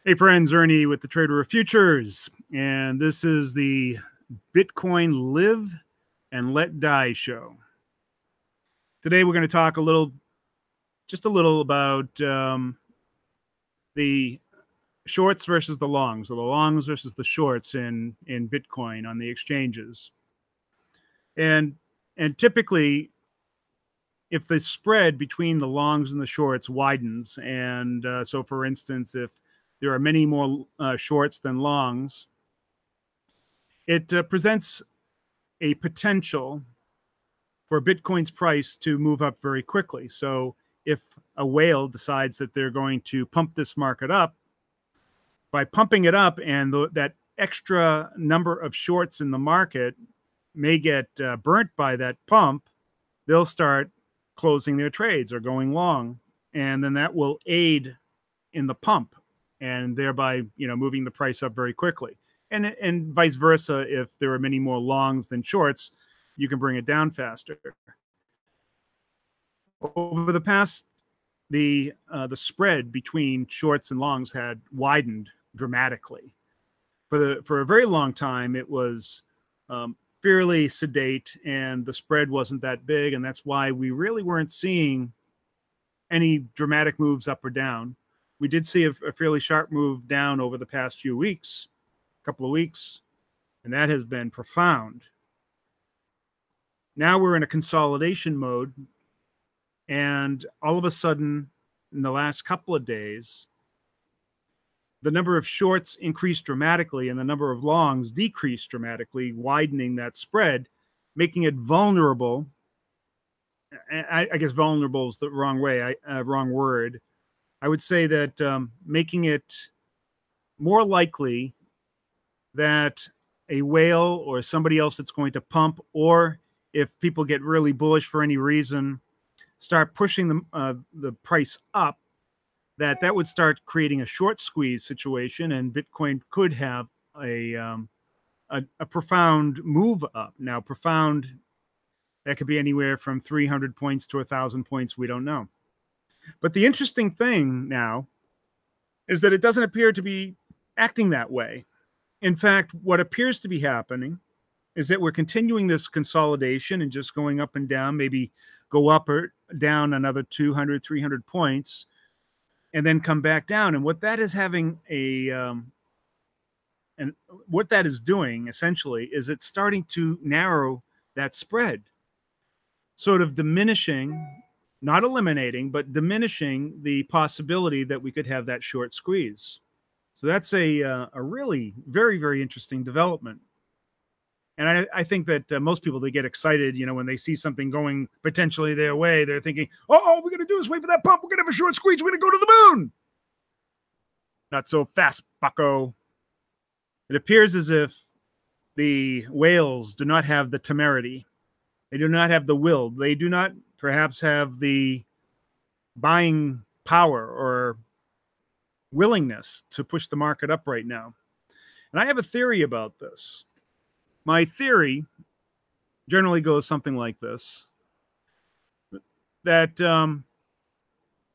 Hey friends, Ernie with the Trader of Futures, and this is the Bitcoin Live and Let Die show. Today we're going to talk just a little about the shorts versus the longs, or the longs versus the shorts in Bitcoin on the exchanges. And typically, if the spread between the longs and the shorts widens, and so for instance, if there are many more shorts than longs, it presents a potential for Bitcoin's price to move up very quickly. So if a whale decides that they're going to pump this market up, by pumping it up and that extra number of shorts in the market may get burnt by that pump, they'll start closing their trades or going long. And then that will aid in the pump and thereby, moving the price up very quickly. And vice versa, if there are many more longs than shorts, you can bring it down faster. Over the past, the spread between shorts and longs had widened dramatically. For a very long time, it was fairly sedate, and the spread wasn't that big, and that's why we really weren't seeing any dramatic moves up or down. We did see a fairly sharp move down over the past few weeks, couple of weeks, and that has been profound. Now we're in a consolidation mode, and all of a sudden, in the last couple of days, the number of shorts increased dramatically and the number of longs decreased dramatically, widening that spread, making it vulnerable. I guess vulnerable is the wrong word. I would say that making it more likely that a whale or somebody else that's going to pump, or if people get really bullish for any reason, start pushing the price up, that would start creating a short squeeze situation, and Bitcoin could have a profound move up. Now, profound, that could be anywhere from 300 points to 1,000 points. We don't know. But the interesting thing now is that it doesn't appear to be acting that way. In fact, what appears to be happening is that we're continuing this consolidation and just going up and down, maybe go up or down another 200, 300 points, and then come back down. And what that is having and what that is doing essentially is it's starting to narrow that spread, sort of diminishing, not eliminating, but diminishing the possibility that we could have that short squeeze. So that's a really very, very interesting development. And I think that most people, they get excited, when they see something going potentially their way. They're thinking, oh, all we're going to do is wait for that pump. We're going to have a short squeeze. We're going to go to the moon. Not so fast, bucko. It appears as if the whales do not have the temerity. They do not have the will. They do not perhaps have the buying power or willingness to push the market up right now. And I have a theory about this. My theory generally goes something like this, that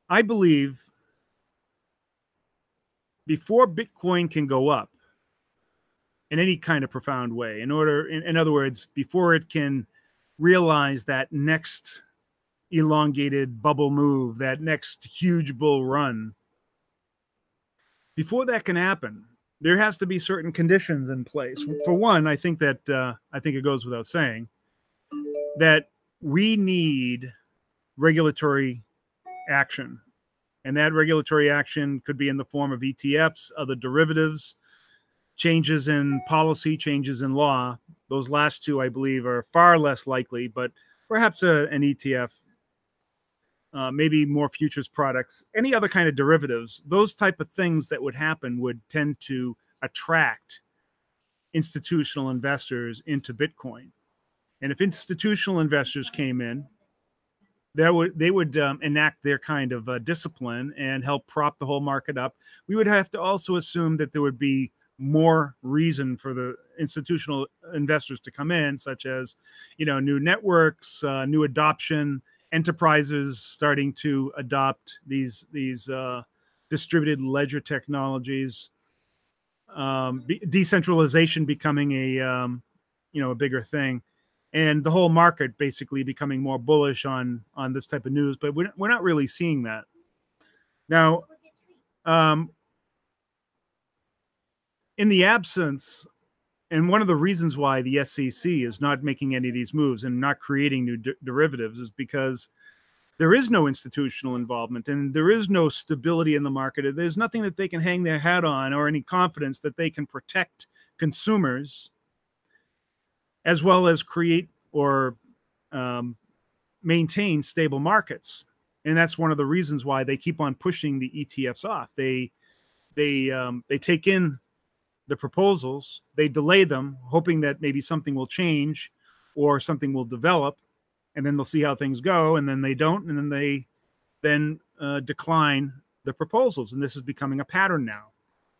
I believe before Bitcoin can go up in any kind of profound way, in other words, before it can realize that next elongated bubble move, that next huge bull run, before that can happen, there has to be certain conditions in place. For one, I think it goes without saying that we need regulatory action. And that regulatory action could be in the form of ETFs, other derivatives, changes in policy, changes in law. Those last two, I believe, are far less likely, but perhaps an ETF, maybe more futures products, any other kind of derivatives, those type of things that would happen would tend to attract institutional investors into Bitcoin. And if institutional investors came in, they would enact their kind of discipline and help prop the whole market up. We would have to also assume that there would be more reason for the institutional investors to come in, such as, new networks, new adoption, enterprises starting to adopt these distributed ledger technologies, decentralization becoming a bigger thing, and the whole market basically becoming more bullish on this type of news. But we're not really seeing that now. In the absence, and one of the reasons why the SEC is not making any of these moves and not creating new derivatives is because there is no institutional involvement and there is no stability in the market. There's nothing that they can hang their hat on or any confidence that they can protect consumers as well as create or maintain stable markets. And that's one of the reasons why they keep on pushing the ETFs off. They take in the proposals, they delay them, hoping that maybe something will change or something will develop, and then they'll see how things go, and then they don't, and then they decline the proposals. And this is becoming a pattern now.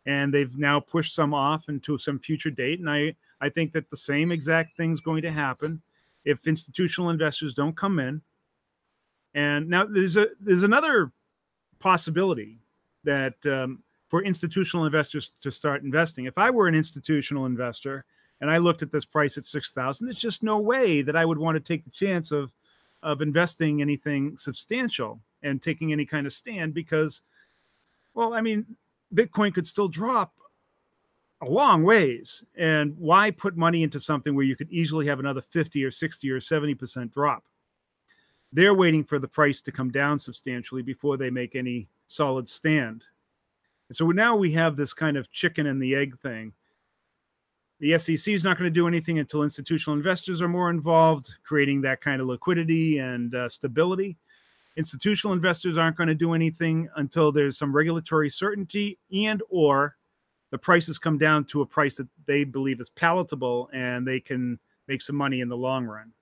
And they've now pushed some off into some future date. And I think that the same exact thing's going to happen if institutional investors don't come in. And now there's another possibility that for institutional investors to start investing. If I were an institutional investor and I looked at this price at 6,000, there's just no way that I would want to take the chance of investing anything substantial and taking any kind of stand because, well, I mean, Bitcoin could still drop a long ways. And why put money into something where you could easily have another 50 or 60 or 70% drop? They're waiting for the price to come down substantially before they make any solid stand. And so now we have this kind of chicken and the egg thing. The SEC is not going to do anything until institutional investors are more involved, creating that kind of liquidity and stability. Institutional investors aren't going to do anything until there's some regulatory certainty and or the prices come down to a price that they believe is palatable and they can make some money in the long run.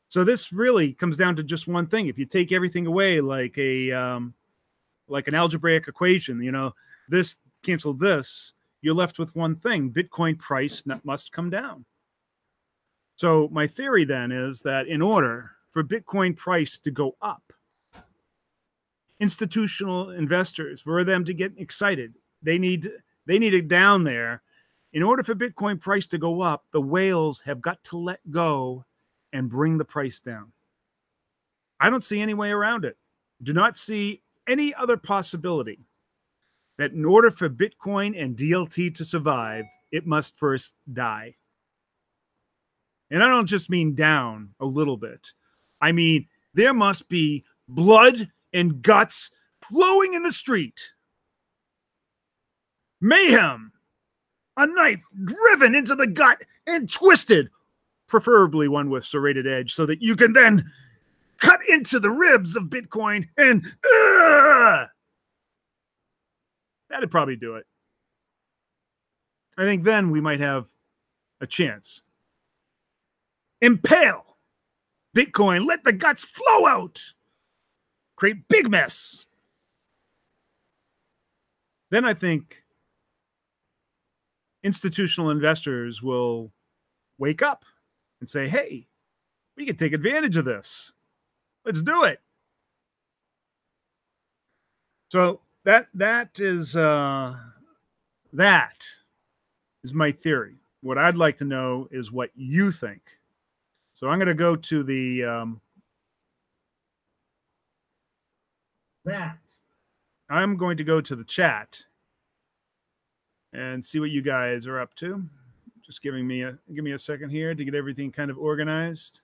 So this really comes down to just one thing. If you take everything away like an algebraic equation, this cancel this, you're left with one thing: Bitcoin price must come down. So my theory then is that in order for Bitcoin price to go up, institutional investors, for them to get excited, they need it down there. In order for Bitcoin price to go up, the whales have got to let go and bring the price down. I don't see any way around it. Do not see any other possibility that in order for Bitcoin and DLT to survive, it must first die. And I don't just mean down a little bit. I mean, there must be blood and guts flowing in the street. Mayhem. A knife driven into the gut and twisted, preferably one with serrated edge, so that you can then cut into the ribs of Bitcoin and that'd probably do it. I think then we might have a chance. Impale Bitcoin, let the guts flow out. Create big mess. Then I think institutional investors will wake up and say, hey, we can take advantage of this. Let's do it. So that is my theory. What I'd like to know is what you think. So I'm going to go to the I'm going to go to the chat and see what you guys are up to. Just give me a second here to get everything kind of organized.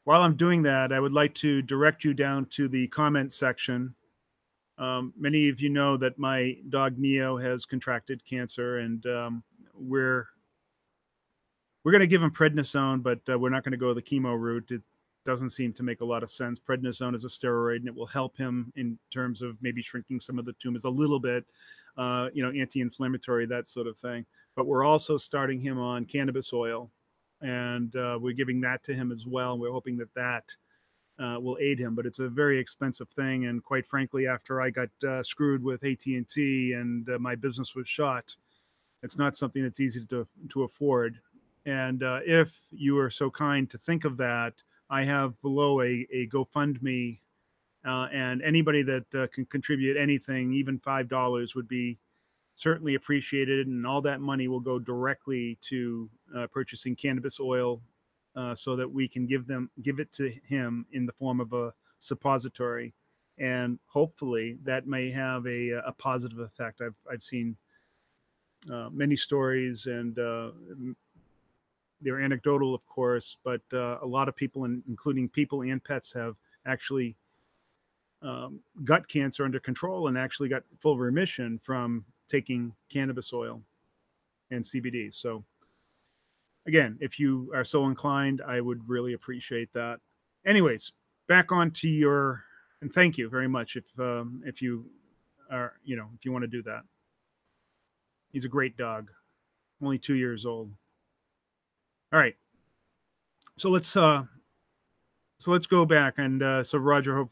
While I'm doing that, I would like to direct you down to the comment section. Many of you know that my dog Neo has contracted cancer, and we're going to give him prednisone, but we're not going to go the chemo route. It doesn't seem to make a lot of sense. Prednisone is a steroid, and it will help him in terms of maybe shrinking some of the tumors a little bit, anti-inflammatory, that sort of thing. But we're also starting him on cannabis oil, and we're giving that to him as well. We're hoping that will aid him, but it's a very expensive thing. And quite frankly, after I got screwed with AT&T and my business was shot, it's not something that's easy to afford. And if you are so kind to think of that, I have below a GoFundMe And anybody that can contribute anything, even $5, would be certainly appreciated. And all that money will go directly to purchasing cannabis oil, so that we can give it to him in the form of a suppository. And hopefully that may have a positive effect. I've seen many stories, and they're anecdotal, of course, but a lot of people, including people and pets, have actually gut cancer under control and actually got full remission from taking cannabis oil and CBD. So again, if you are so inclined, I would really appreciate that. Anyways, back on to your, and thank you very much if you are, if you want to do that. He's a great dog, only 2 years old. All right, so let's go back, and so Roger,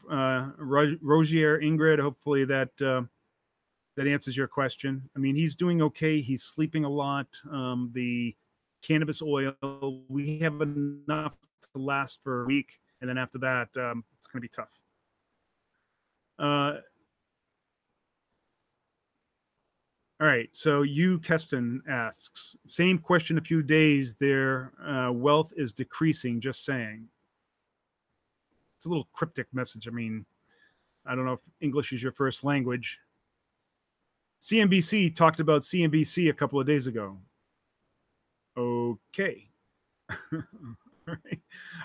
Rogier, Ingrid, hopefully that answers your question. I mean, he's doing okay. He's sleeping a lot. The cannabis oil, we have enough to last for a week, and then after that, it's going to be tough. All right, so Keston asks, same question a few days. Their wealth is decreasing, just saying. It's a little cryptic message. I mean, I don't know if English is your first language. CNBC talked about CNBC a couple of days ago. Okay. Right.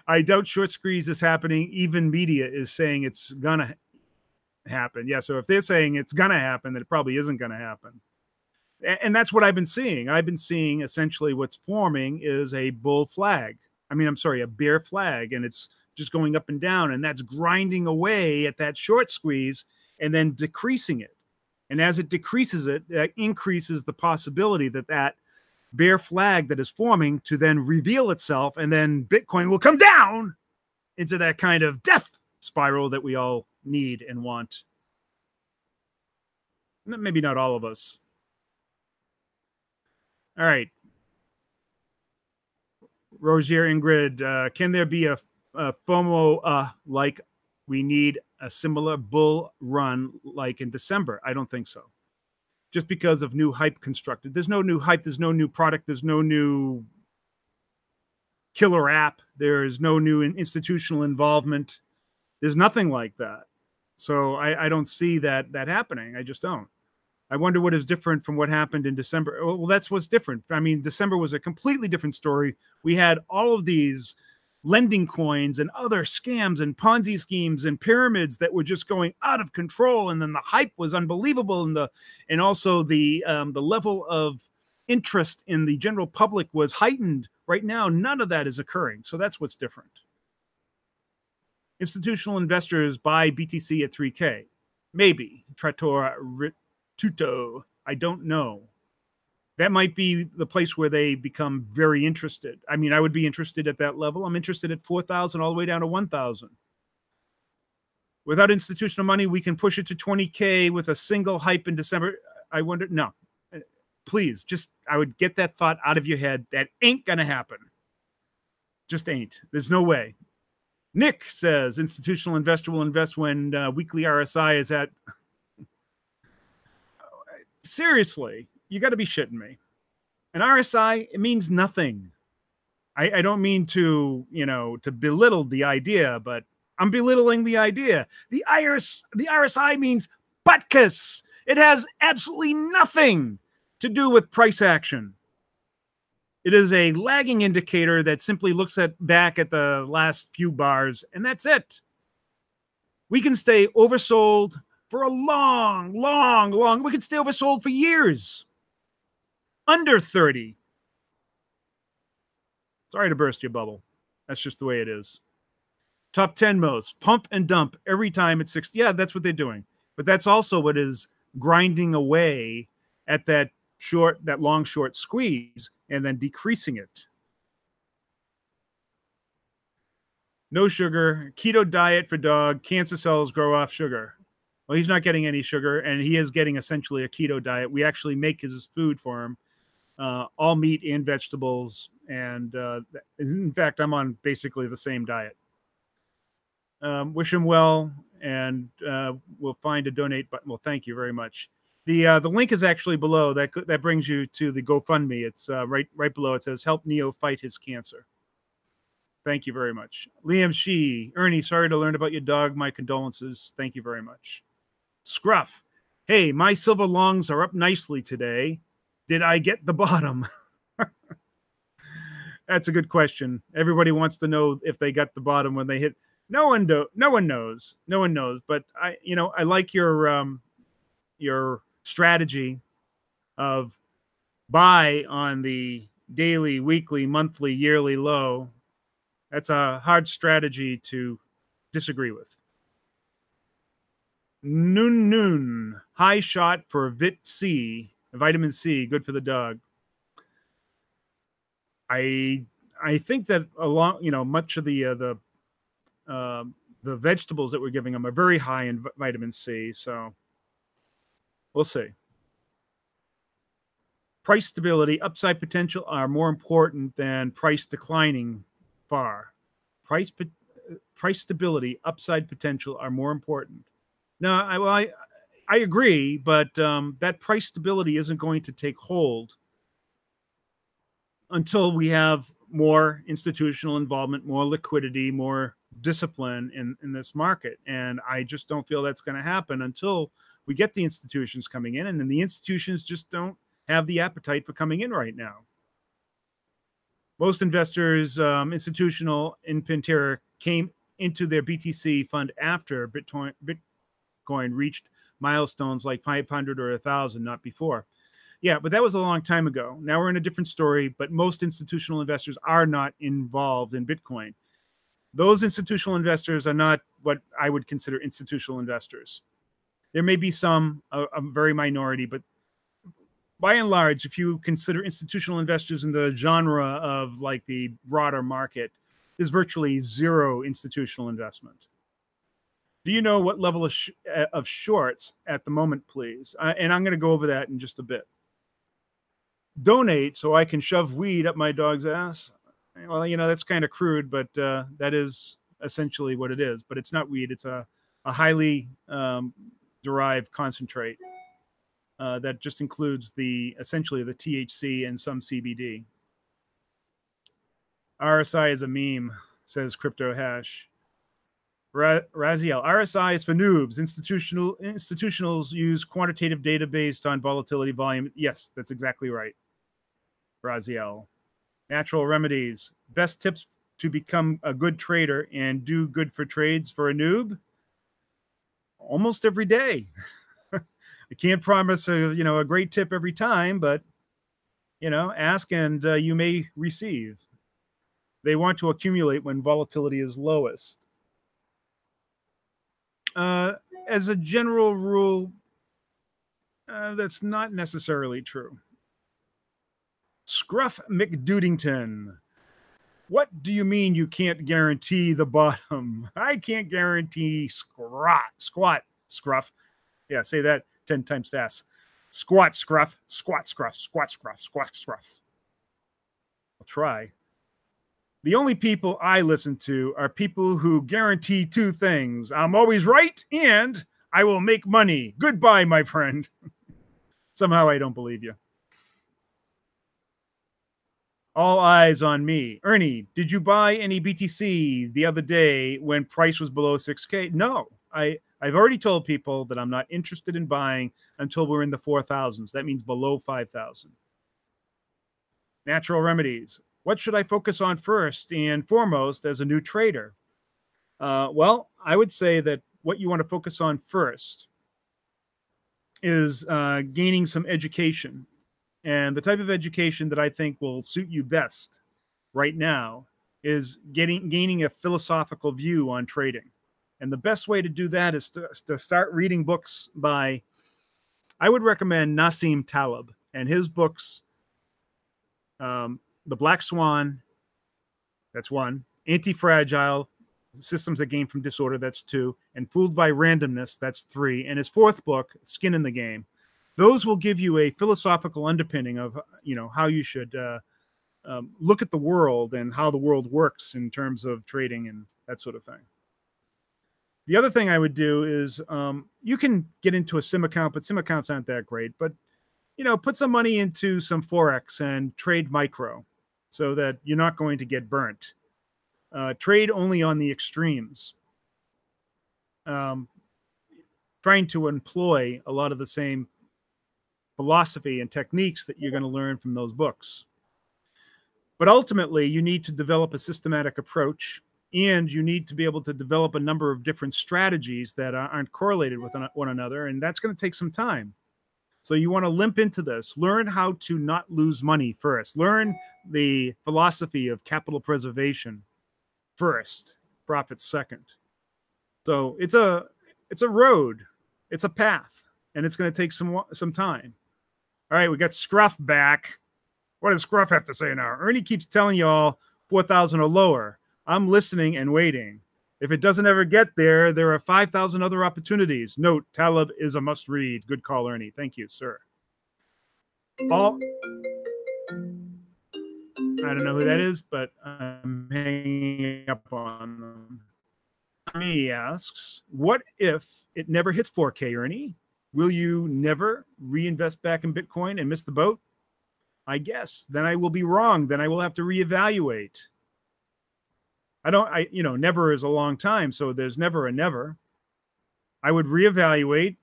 I doubt short squeeze is happening. Even media is saying it's gonna happen. Yeah, so if they're saying it's gonna happen, then it probably isn't gonna happen. And that's what I've been seeing. I've been seeing essentially what's forming is a bull flag. I mean, I'm sorry, a bear flag, and it's just going up and down, and that's grinding away at that short squeeze and then decreasing it. And as it decreases it, that increases the possibility that that bear flag that is forming to then reveal itself, and then Bitcoin will come down into that kind of death spiral that we all need and want. Maybe not all of us. All right. Rogier, Ingrid, can there be a FOMO like we need a similar bull run like in December? I don't think so. Just because of new hype constructed. There's no new hype. There's no new product. There's no new killer app. There's no new institutional involvement. There's nothing like that. So I don't see that happening. I just don't. I wonder what is different from what happened in December. Well, that's what's different. I mean, December was a completely different story. We had all of these lending coins and other scams and Ponzi schemes and pyramids that were just going out of control. And then the hype was unbelievable. And also the level of interest in the general public was heightened. Right now, none of that is occurring. So that's what's different. Institutional investors buy BTC at 3K. Maybe. Trattor Tuto. I don't know. That might be the place where they become very interested. I mean, I would be interested at that level. I'm interested at 4,000 all the way down to 1,000. Without institutional money, we can push it to 20K with a single hype in December. I wonder, no. Please, I would get that thought out of your head. That ain't going to happen. Just ain't. There's no way. Nick says institutional investor will invest when weekly RSI is at... Seriously, you got to be shitting me. An RSI, it means nothing. I don't mean to, to belittle the idea, but I'm belittling the idea. The RSI means butkus. It has absolutely nothing to do with price action. It is a lagging indicator that simply looks back at the last few bars, and that's it. We can stay oversold for a long, we could stay oversold for years. Under 30. Sorry to burst your bubble. That's just the way it is. Top 10 most. Pump and dump every time it's 6. Yeah, that's what they're doing. But that's also what is grinding away at that long short squeeze and then decreasing it. No sugar. Keto diet for dog. Cancer cells grow off sugar. Well, he's not getting any sugar, and he is getting essentially a keto diet. We actually make his food for him, all meat and vegetables. And in fact, I'm on basically the same diet. Wish him well. and we'll find a donate button. Well, thank you very much. The link is actually below. That brings you to the GoFundMe. It's right below. It says "Help Neo Fight His Cancer." Thank you very much. Liam Shee, Ernie, sorry to learn about your dog. My condolences. Thank you very much. Scruff, hey, my silver longs are up nicely today. Did I get the bottom? That's a good question. Everybody wants to know if they got the bottom when they hit. No one knows. No one knows. But I like your strategy of buy on the daily, weekly, monthly, yearly low. That's a hard strategy to disagree with. Noon. High shot for vitamin C, good for the dog. I think that much of the vegetables that we're giving them are very high in vitamin C. So we'll see. Price stability, upside potential are more important than price declining far. Price stability, upside potential are more important. No, I agree, but that price stability isn't going to take hold until we have more institutional involvement, more liquidity, more discipline in this market. And I just don't feel that's going to happen until we get the institutions coming in, and then the institutions just don't have the appetite for coming in right now. Most investors, institutional in Pantera, came into their BTC fund after Bitcoin reached milestones like 500 or 1,000, not before. Yeah, but that was a long time ago. Now we're in a different story, but most institutional investors are not involved in Bitcoin. Those institutional investors are not what I would consider institutional investors. There may be some, a very minority, but by and large, if you consider institutional investors in the genre of like the broader market, there's virtually zero institutional investment. Do you know what level of shorts at the moment, please? And I'm going to go over that in just a bit. Donate so I can shove weed up my dog's ass. Well, that's kind of crude, but that is essentially what it is. But it's not weed. It's a highly derived concentrate that just includes essentially the THC and some CBD. RSI is a meme, says Crypto Hash. Raziel, RSI is for noobs. Institutionals use quantitative data based on volatility volume. Yes, that's exactly right. Raziel. Natural remedies. Best tips to become a good trader and do good for trades for a noob? Almost every day. I can't promise a great tip every time, but ask and you may receive. They want to accumulate when volatility is lowest. As a general rule, that's not necessarily true. Scruff McDudington. What do you mean you can't guarantee the bottom? I can't guarantee squat, Scruff. Yeah, say that 10 times fast. Squat, Scruff, squat, Scruff, squat, Scruff, squat, Scruff. I'll try. The only people I listen to are people who guarantee two things. I'm always right and I will make money. Goodbye, my friend. Somehow I don't believe you. All eyes on me. Ernie, did you buy any BTC the other day when price was below 6K? No, I've already told people that I'm not interested in buying until we're in the 4,000s. That means below 5,000. Natural remedies. What should I focus on first and foremost as a new trader? Well, I would say that what you want to focus on first is gaining some education. And the type of education that I think will suit you best right now is gaining a philosophical view on trading. And the best way to do that is to start reading books by, I would recommend Nassim Taleb and his books, The Black Swan, that's one. Anti-Fragile, Systems That Gain from Disorder, that's two. And Fooled by Randomness, that's three. And his fourth book, Skin in the Game. Those will give you a philosophical underpinning of, how you should look at the world and how the world works in terms of trading and that sort of thing. The other thing I would do is you can get into a sim account, but sim accounts aren't that great. But, put some money into some Forex and trade micro so that you're not going to get burnt. Trade only on the extremes. Trying to employ a lot of the same philosophy and techniques that you're going to learn from those books. But ultimately, you need to develop a systematic approach, and you need to be able to develop a number of different strategies that aren't correlated with one another, and that's going to take some time. So you want to limp into this. Learn how to not lose money first. Learn the philosophy of capital preservation first, profits second. So it's a road, it's a path, and it's going to take some time. All right, we got Scruff back. What does Scruff have to say now? Ernie keeps telling you all 4,000 or lower. I'm listening and waiting. If it doesn't ever get there, there are 5,000 other opportunities. Note, Taleb is a must read. Good call, Ernie. Thank you, sir. I don't know who that is, but I'm hanging up on them. He asks, what if it never hits 4K, Ernie? Will you never reinvest back in Bitcoin and miss the boat? I guess. Then I will be wrong. Then I will have to reevaluate. Never is a long time, so there's never a never. I would reevaluate,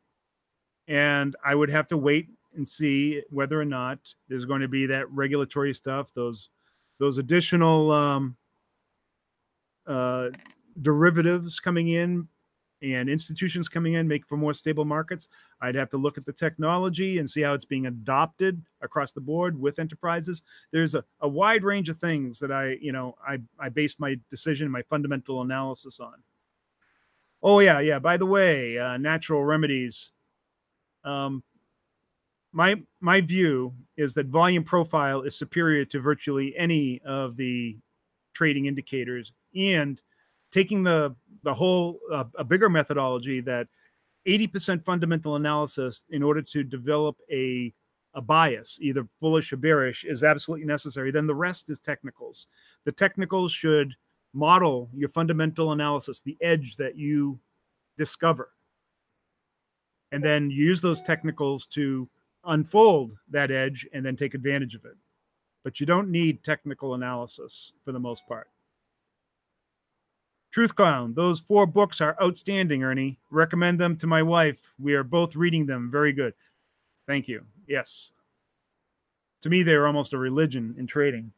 and I would have to wait and see whether or not there's going to be that regulatory stuff, those additional derivatives coming in and institutions coming in make for more stable markets. I'd have to look at the technology and see how it's being adopted across the board with enterprises. There's a wide range of things that I base my decision, my fundamental analysis on. Oh yeah. By the way, natural remedies. My view is that volume profile is superior to virtually any of the trading indicators, and taking the whole a bigger methodology that 80% fundamental analysis in order to develop a bias, either bullish or bearish, is absolutely necessary. Then the rest is technicals. The technicals should model your fundamental analysis, the edge that you discover, and then use those technicals to unfold that edge and then take advantage of it. But you don't need technical analysis for the most part. Truth Clown, those 4 books are outstanding, Ernie. Recommend them to my wife. We are both reading them. Very good. Thank you. Yes. To me, they are almost a religion in trading.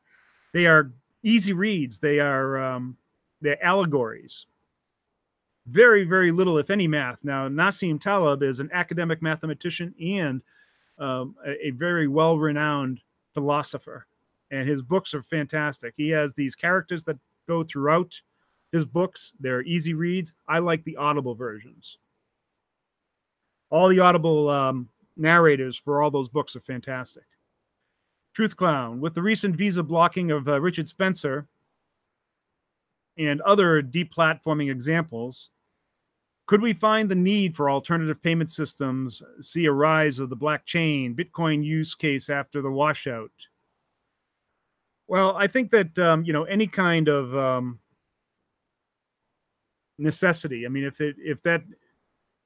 They are easy reads. They're allegories. Very, very little, if any, math. Now, Nassim Taleb is an academic mathematician and a very well-renowned philosopher, and his books are fantastic. He has these characters that go throughout his books. They're easy reads. I like the Audible versions. All the Audible narrators for all those books are fantastic. Truth Clown, with the recent visa blocking of Richard Spencer and other deplatforming examples, could we find the need for alternative payment systems, see a rise of the blockchain, Bitcoin use case after the washout? Well, I think that, any kind of necessity, I mean, if that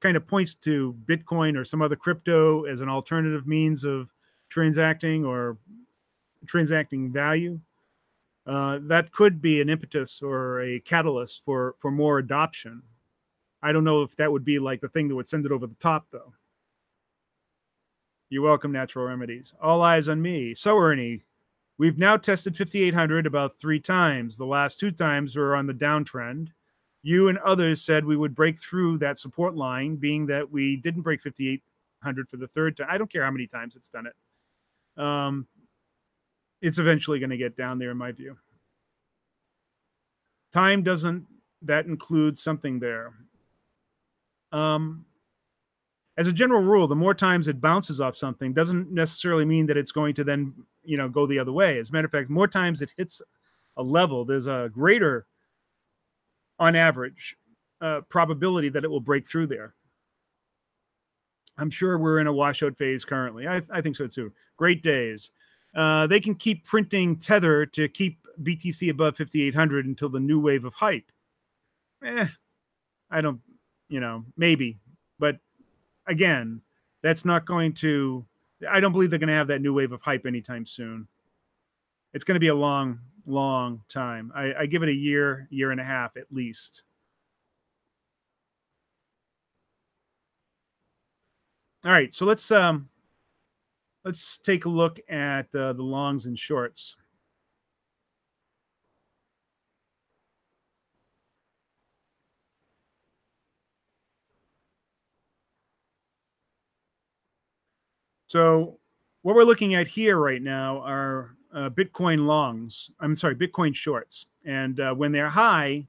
kind of points to Bitcoin or some other crypto as an alternative means of transacting or transacting value, that could be an impetus or a catalyst for more adoption. I don't know if that would be like the thing that would send it over the top, though. You're welcome, Natural Remedies. All eyes on me. So, Ernie, we've now tested 5,800 about 3 times. The last 2 times were on the downtrend. You and others said we would break through that support line, being that we didn't break 5,800 for the 3rd time. I don't care how many times it's done it. It's eventually going to get down there, in my view. Time doesn't, that includes something there. As a general rule, the more times it bounces off something doesn't necessarily mean that it's going to then, go the other way. As a matter of fact, more times it hits a level, there's a greater, on average, probability that it will break through there. I'm sure we're in a washout phase currently. I think so too. Great days. They can keep printing Tether to keep BTC above 5,800 until the new wave of hype. I don't maybe. But again, that's not going to, I don't believe they're going to have that new wave of hype anytime soon. It's going to be a long, long time. I give it a year, year and a half at least. All right, so let's take a look at the longs and shorts. So what we're looking at here right now are Bitcoin longs. I'm sorry, Bitcoin shorts. And when they're high,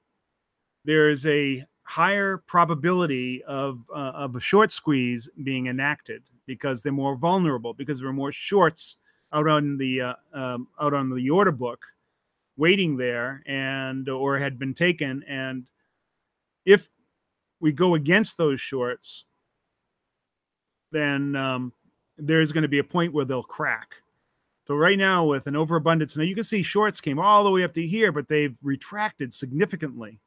there's a higher probability of a short squeeze being enacted because they're more vulnerable, because there are more shorts out on the order book waiting there and or had been taken. And if we go against those shorts, then there's going to be a point where they'll crack. So right now, with an overabundance, now you can see shorts came all the way up to here, but they've retracted significantly.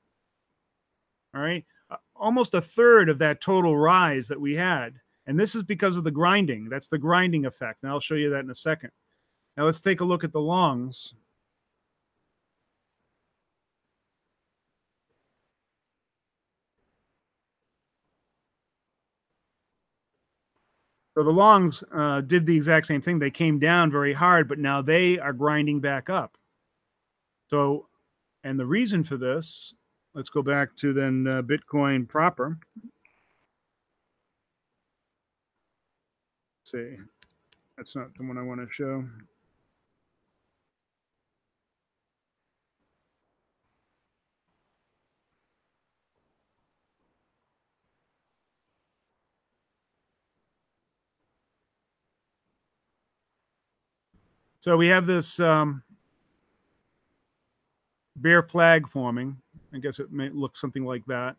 All right, almost a third of that total rise that we had, and this is because of the grinding. That's the grinding effect, and I'll show you that in a second. Now let's take a look at the longs. So the longs did the exact same thing. They came down very hard, but now they are grinding back up. So, and the reason for this, let's go back to then Bitcoin proper. Let's see, that's not the one I want to show. So we have this bear flag forming. I guess it may look something like that.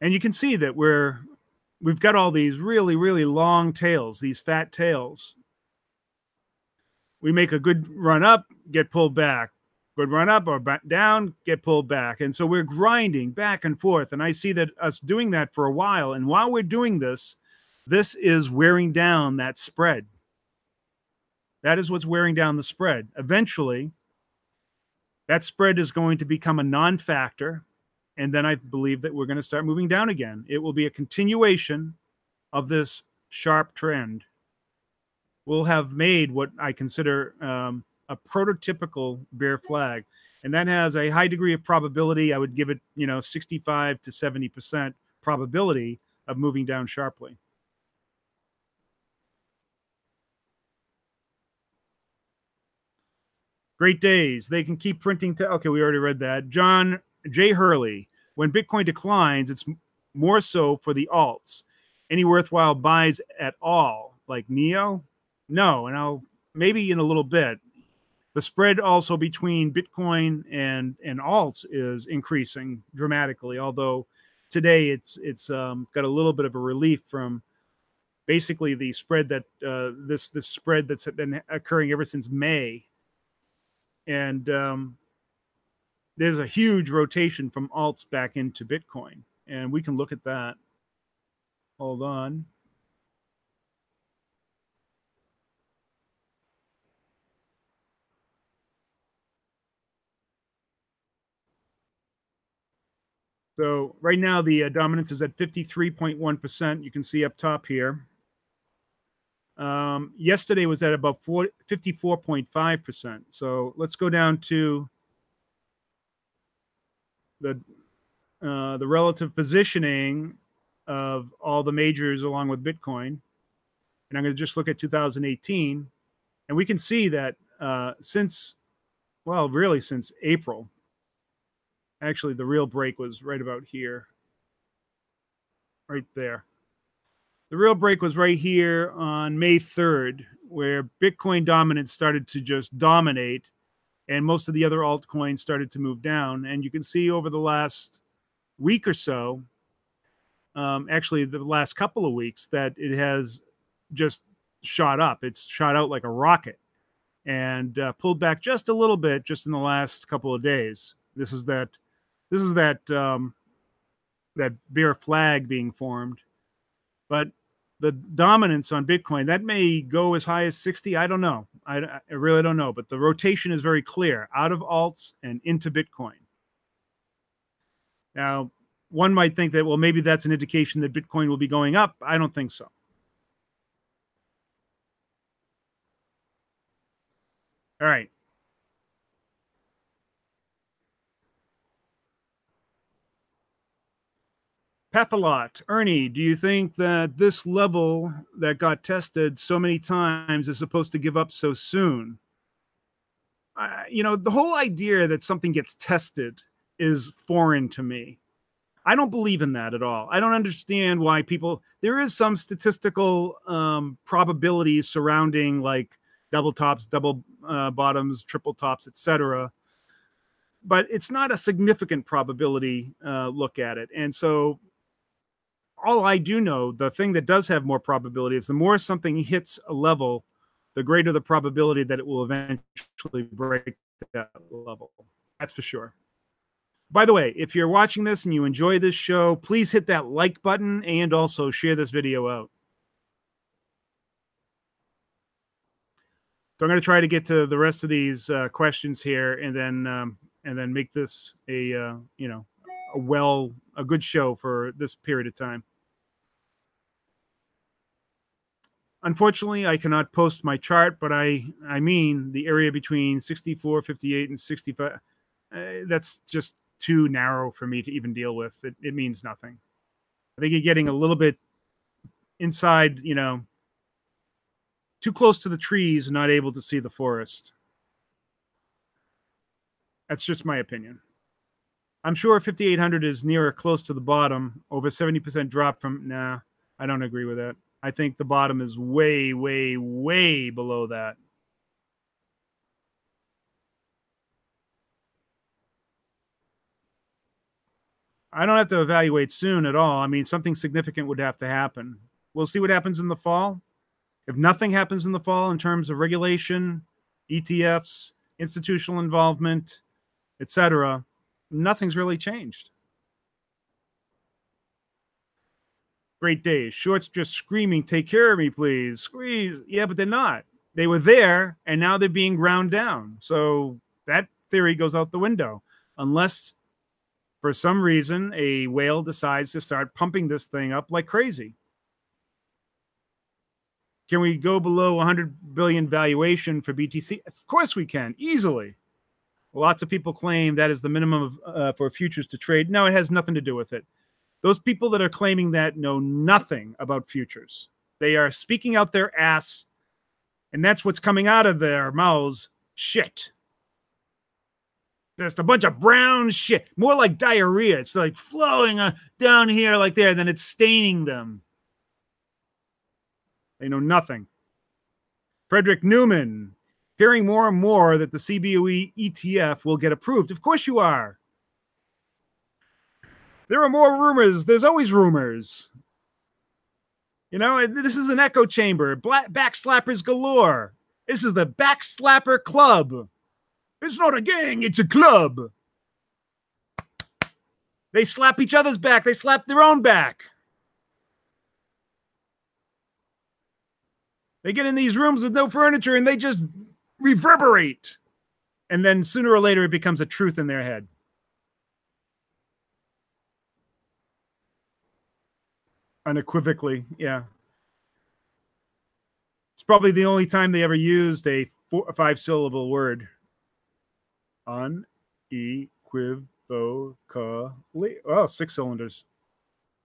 And you can see that we've got all these really, really long tails, these fat tails. We make a good run up, get pulled back. Good run up or back down, get pulled back. And so we're grinding back and forth. And I see that us doing that for a while. And while we're doing this, this is wearing down that spread. That is what's wearing down the spread. Eventually, that spread is going to become a non-factor. And then I believe that we're going to start moving down again. It will be a continuation of this sharp trend. We'll have made what I consider a prototypical bear flag. And that has a high degree of probability. I would give it, 65 to 70% probability of moving down sharply. Great days. They can keep printing. Okay, we already read that. John J. Hurley. When Bitcoin declines, it's more so for the alts. Any worthwhile buys at all, like Neo? No, and I'll maybe in a little bit. The spread also between Bitcoin and alts is increasing dramatically, although today it's got a little bit of a relief from basically the spread that this spread that's been occurring ever since May. And there's a huge rotation from alts back into Bitcoin. And we can look at that. Hold on. So right now the dominance is at 53.1%. You can see up top here. Yesterday was at about 54.5%. So let's go down to the relative positioning of all the majors along with Bitcoin. And I'm going to just look at 2018. And we can see that since April, actually the real break was right about here, right there. The real break was right here on May 3rd, where Bitcoin dominance started to just dominate and most of the other altcoins started to move down. And you can see over the last week or so, actually the last couple of weeks, that it has just shot up. It's shot out like a rocket and pulled back just a little bit just in the last couple of days. This is that This is that that bear flag being formed. But the dominance on Bitcoin, that may go as high as 60. I don't know. I really don't know. But the rotation is very clear, out of alts and into Bitcoin. Now, one might think that, well, maybe that's an indication that Bitcoin will be going up. I don't think so. All right. Pathalot, Ernie, do you think that this level that got tested so many times is supposed to give up so soon? You know, the whole idea that something gets tested is foreign to me. I don't believe in that at all. I don't understand why people, there is some statistical probabilities surrounding like double tops, double bottoms, triple tops, etc. But it's not a significant probability look at it. And so all I do know, the thing that does have more probability is the more something hits a level, the greater the probability that it will eventually break that level. That's for sure. By the way, if you're watching this and you enjoy this show, please hit that like button and also share this video out. So I'm going to try to get to the rest of these questions here, and then make this a you know, a good show for this period of time. Unfortunately, I cannot post my chart, but I mean the area between 64, 58, and 65. That's just too narrow for me to even deal with. It means nothing. I think you're getting a little bit inside, you know, too close to the trees and not able to see the forest. That's just my opinion. I'm sure 5,800 is near or close to the bottom. Over 70% drop from, nah, I don't agree with that. I think the bottom is way, way, way below that. I don't have to evaluate soon at all. I mean, something significant would have to happen. We'll see what happens in the fall. If nothing happens in the fall in terms of regulation, ETFs, institutional involvement, etc., nothing's really changed. Great days. Shorts just screaming, take care of me, please. Squeeze. Yeah, but they're not. They were there, and now they're being ground down. So that theory goes out the window. Unless, for some reason, a whale decides to start pumping this thing up like crazy. Can we go below 100 billion valuation for BTC? Of course we can, easily. Lots of people claim that is the minimum for futures to trade. No, it has nothing to do with it. Those people that are claiming that know nothing about futures. They are speaking out their ass, and that's what's coming out of their mouths. Shit. Just a bunch of brown shit. More like diarrhea. It's like flowing down here like there, and then it's staining them. They know nothing. Frederick Newman, hearing more and more that the CBOE ETF will get approved. Of course you are. There are more rumors. There's always rumors. You know, this is an echo chamber. Backslappers galore. This is the Backslapper Club. It's not a gang, it's a club. They slap each other's back. They slap their own back. They get in these rooms with no furniture and they just reverberate. And then sooner or later, it becomes a truth in their head. Unequivocally, yeah. It's probably the only time they ever used a 5-syllable word. Unequivocally. Oh, 6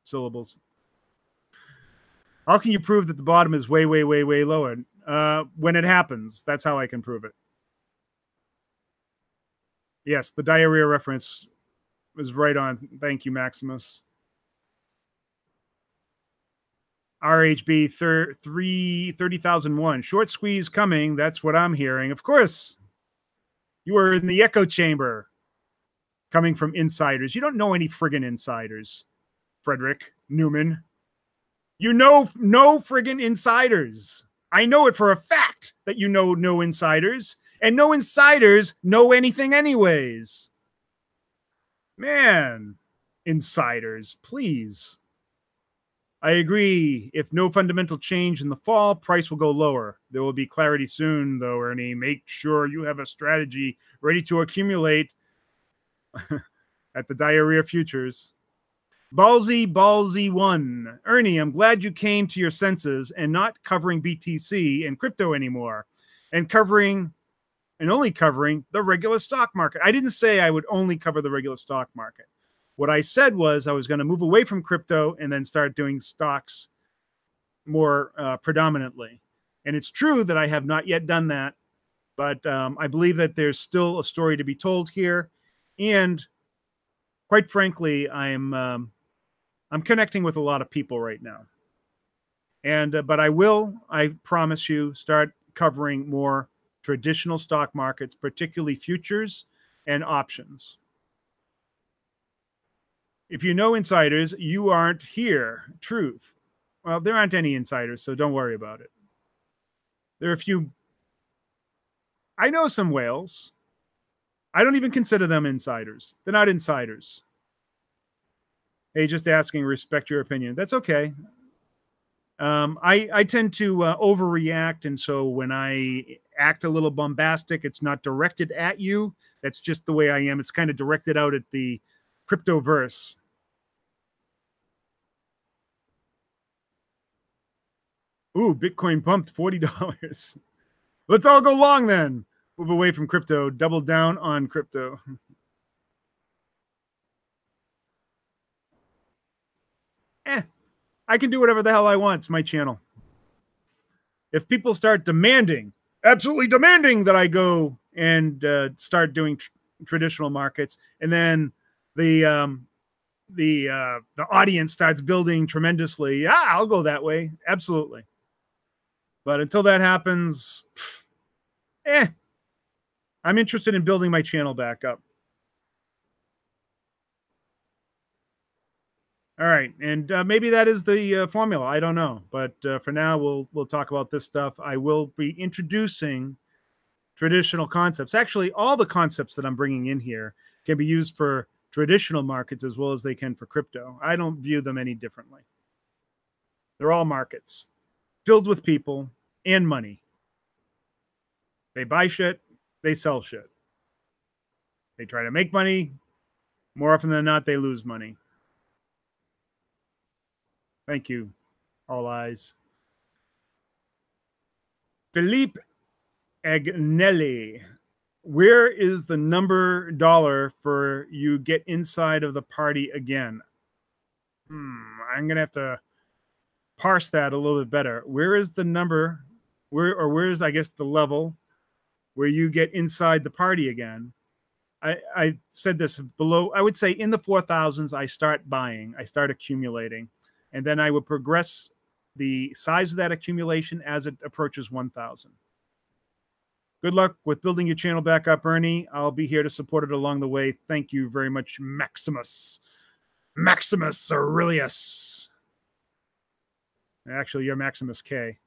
syllables. How can you prove that the bottom is way, way, way, way lower? When it happens, that's how I can prove it. Yes, the diarrhea reference was right on. Thank you, Maximus. RHB 30,001. Short squeeze coming. That's what I'm hearing. Of course. You are in the echo chamber coming from insiders. You don't know any friggin' insiders, Frederick Newman. You know no friggin' insiders. I know it for a fact that you know no insiders, and no insiders know anything anyways. Man, insiders, please. I agree. If no fundamental change in the fall, price will go lower. There will be clarity soon, though, Ernie. Make sure you have a strategy ready to accumulate at the diarrhea futures. Ballsy one. Ernie, I'm glad you came to your senses and not covering BTC and crypto anymore and only covering the regular stock market. I didn't say I would only cover the regular stock market. What I said was I was going to move away from crypto and then start doing stocks more predominantly. And it's true that I have not yet done that, but I believe that there's still a story to be told here. And quite frankly, I'm connecting with a lot of people right now. And but I promise you, start covering more traditional stock markets, particularly futures and options. If you know insiders, you aren't here. Truth. Well, there aren't any insiders, so don't worry about it. There are a few. I know some whales. I don't even consider them insiders. They're not insiders. Hey, just asking, respect your opinion. That's okay. I tend to overreact, and so when I act a little bombastic, it's not directed at you. That's just the way I am. It's kind of directed out at the cryptoverse. Ooh, Bitcoin pumped $40. Let's all go long then. Move away from crypto. Double down on crypto. I can do whatever the hell I want. It's my channel. If people start demanding, absolutely demanding that I go and start doing traditional markets, and then the audience starts building tremendously, yeah, I'll go that way. Absolutely. But until that happens, I'm interested in building my channel back up. All right, and maybe that is the formula. I don't know, but for now, we'll talk about this stuff. I will be introducing traditional concepts. Actually, all the concepts that I'm bringing in here can be used for traditional markets as well as they can for crypto. I don't view them any differently. They're all markets filled with people and money. They buy shit, they sell shit. They try to make money. More often than not, they lose money. Thank you. All eyes. Philippe Agnelli. Where is the number dollar for you get inside of the party again? I'm going to have to parse that a little bit better. Where is the number, where is, I guess, the level where you get inside the party again? I said this below. I would say in the 4,000s, I start buying, I start accumulating. And then I would progress the size of that accumulation as it approaches 1,000. Good luck with building your channel back up, Ernie. I'll be here to support it along the way. Thank you very much, Maximus. Maximus Aurelius. Actually, you're Maximus K.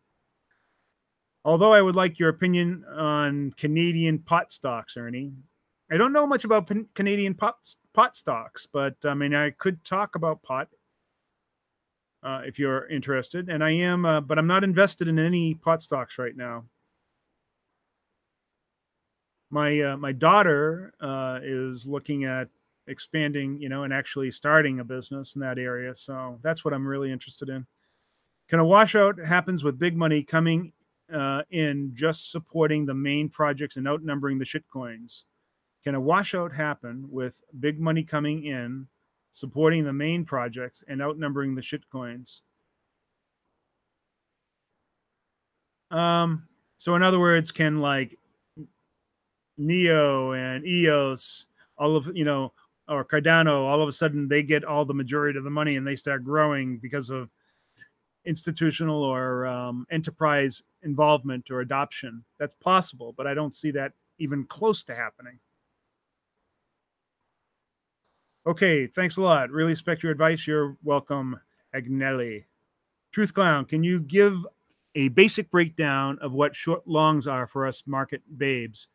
Although I would like your opinion on Canadian pot stocks, Ernie. I don't know much about Canadian pot stocks, but I mean, I could talk about pot. If you're interested, and I am, but I'm not invested in any pot stocks right now. My daughter is looking at expanding, and actually starting a business in that area. So that's what I'm really interested in. Can a washout happens with big money coming in just supporting the main projects and outnumbering the shitcoins? Can a washout happen with big money coming in, supporting the main projects and outnumbering the shitcoins? So in other words, can like Neo and EOS, all of, or Cardano, all of a sudden they get all the majority of the money and they start growing because of institutional or enterprise involvement or adoption? That's possible, but I don't see that even close to happening. Okay, thanks a lot. Really respect your advice. You're welcome, Agnelli. Truth Clown, can you give a basic breakdown of what short longs are for us market babes?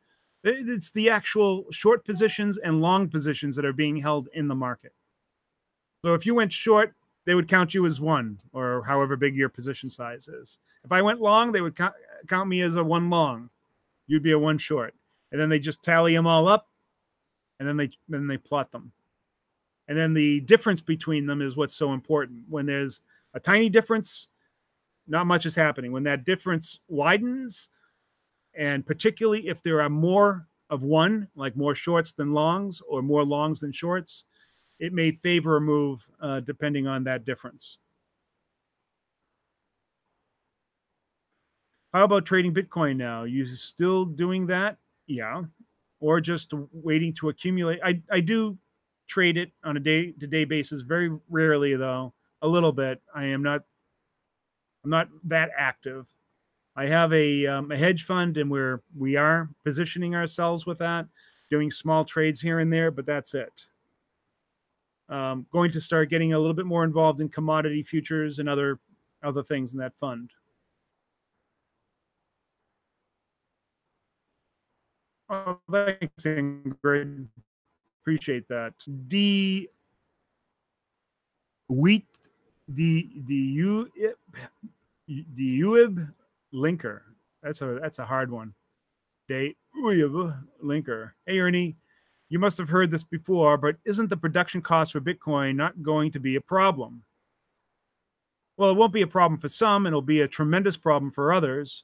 It's the actual short positions and long positions that are being held in the market. So if you went short, they would count you as one, or however big your position size is. If I went long, they would count me as a one long. You'd be a one short. And then they just tally them all up, and then they plot them. And then the difference between them is what's so important. When there's a tiny difference, not much is happening. When that difference widens, and particularly if there are more of one, like more shorts than longs or more longs than shorts, it may favor a move depending on that difference. How about trading Bitcoin now? You still doing that? Yeah. Or just waiting to accumulate? I do trade it on a day-to-day basis, very rarely though, a little bit. I'm not that active. I have a hedge fund, and we are positioning ourselves with that, doing small trades here and there, but that's it. Going to start getting a little bit more involved in commodity futures and other things in that fund. Oh, thanks, Ingrid. Appreciate that. The wheat, the UIB linker. That's a hard one. The UIB linker. Hey, Ernie, you must have heard this before, but isn't the production cost for Bitcoin not going to be a problem? Well, it won't be a problem for some, and it'll be a tremendous problem for others.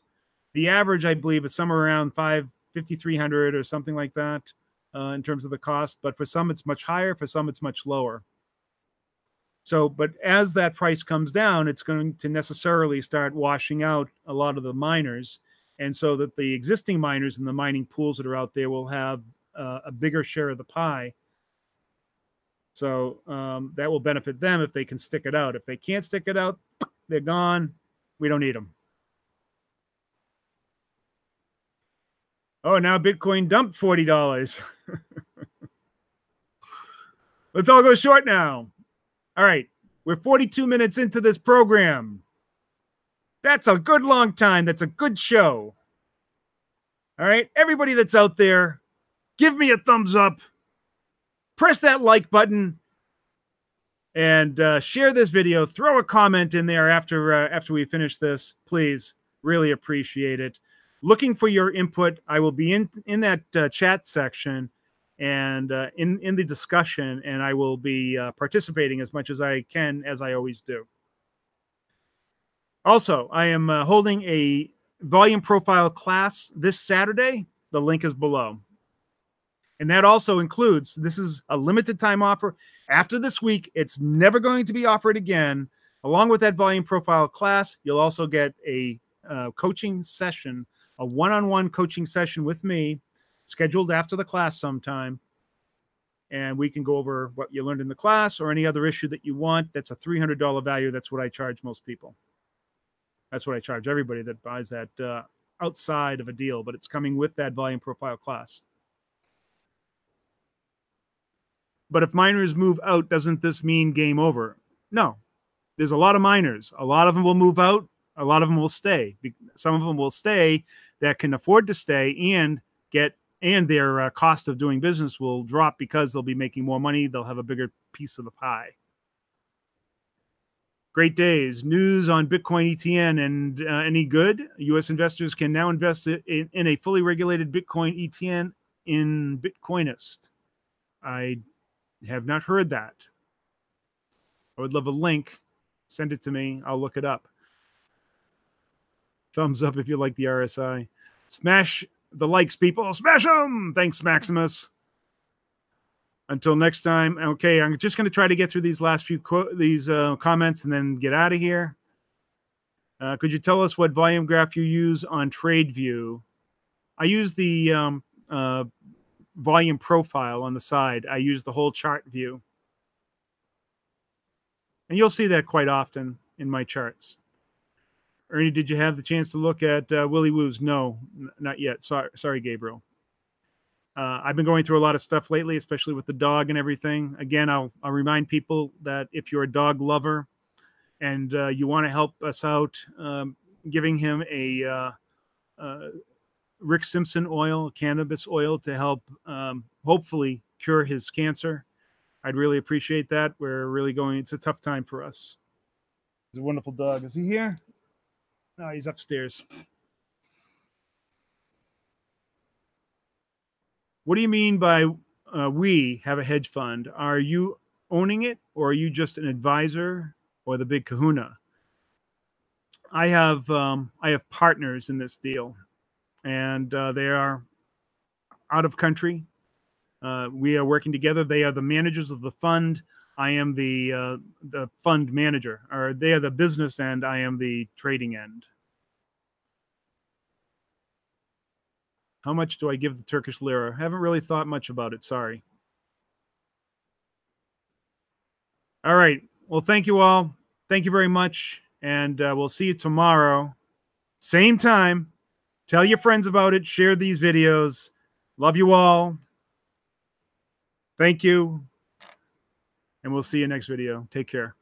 The average, I believe, is somewhere around $5,300 or something like that in terms of the cost. But for some, it's much higher. For some, it's much lower. So, but as that price comes down, it's going to necessarily start washing out a lot of the miners. And so that the existing miners and the mining pools that are out there will have a bigger share of the pie. So that will benefit them if they can stick it out. If they can't stick it out, they're gone. We don't need them. Oh, now Bitcoin dumped $40. Let's all go short now. All right. We're 42 minutes into this program. That's a good long time. That's a good show. All right. Everybody that's out there, give me a thumbs up. Press that like button. And share this video. Throw a comment in there after we finish this. Please. Really appreciate it. Looking for your input. I will be in that chat section and in the discussion, and I will be participating as much as I can, as I always do. Also, I am holding a volume profile class this Saturday. The link is below. And that also includes, this is a limited time offer. After this week, it's never going to be offered again. Along with that volume profile class, you'll also get a coaching session, a one-on-one coaching session with me, scheduled after the class sometime. And we can go over what you learned in the class or any other issue that you want. That's a $300 value. That's what I charge most people. That's what I charge everybody that buys that outside of a deal, but it's coming with that volume profile class. But if miners move out, doesn't this mean game over? No. There's a lot of miners. A lot of them will move out. A lot of them will stay. Some of them will stay that can afford to stay and their cost of doing business will drop because they'll be making more money. They'll have a bigger piece of the pie. Great days. News on Bitcoin ETN and any good? U.S. investors can now invest in a fully regulated Bitcoin ETN in Bitcoinist. I have not heard that. I would love a link. Send it to me. I'll look it up. Thumbs up if you like the RSI. Smash the likes, people. Smash them! Thanks, Maximus. Until next time. Okay, I'm just going to try to get through these last few comments and then get out of here. Could you tell us what volume graph you use on TradeView? I use the volume profile on the side. I use the whole chart view. And you'll see that quite often in my charts. Ernie, did you have the chance to look at Willy Woo's? No, not yet. Sorry, Gabriel. I've been going through a lot of stuff lately, especially with the dog and everything. Again, I'll remind people that if you're a dog lover and you want to help us out, giving him a Rick Simpson oil, cannabis oil, to help hopefully cure his cancer. I'd really appreciate that. We're really going, it's a tough time for us. He's a wonderful dog. Is he here? No, he's upstairs. What do you mean by we have a hedge fund? Are you owning it, or are you just an advisor or the big kahuna? I have partners in this deal, and they are out of country. We are working together. They are the managers of the fund. I am the fund manager, or they are the business end. I am the trading end. How much do I give the Turkish lira? I haven't really thought much about it. Sorry. All right. Well, thank you all. Thank you very much. And we'll see you tomorrow. Same time. Tell your friends about it. Share these videos. Love you all. Thank you. And we'll see you next video. Take care.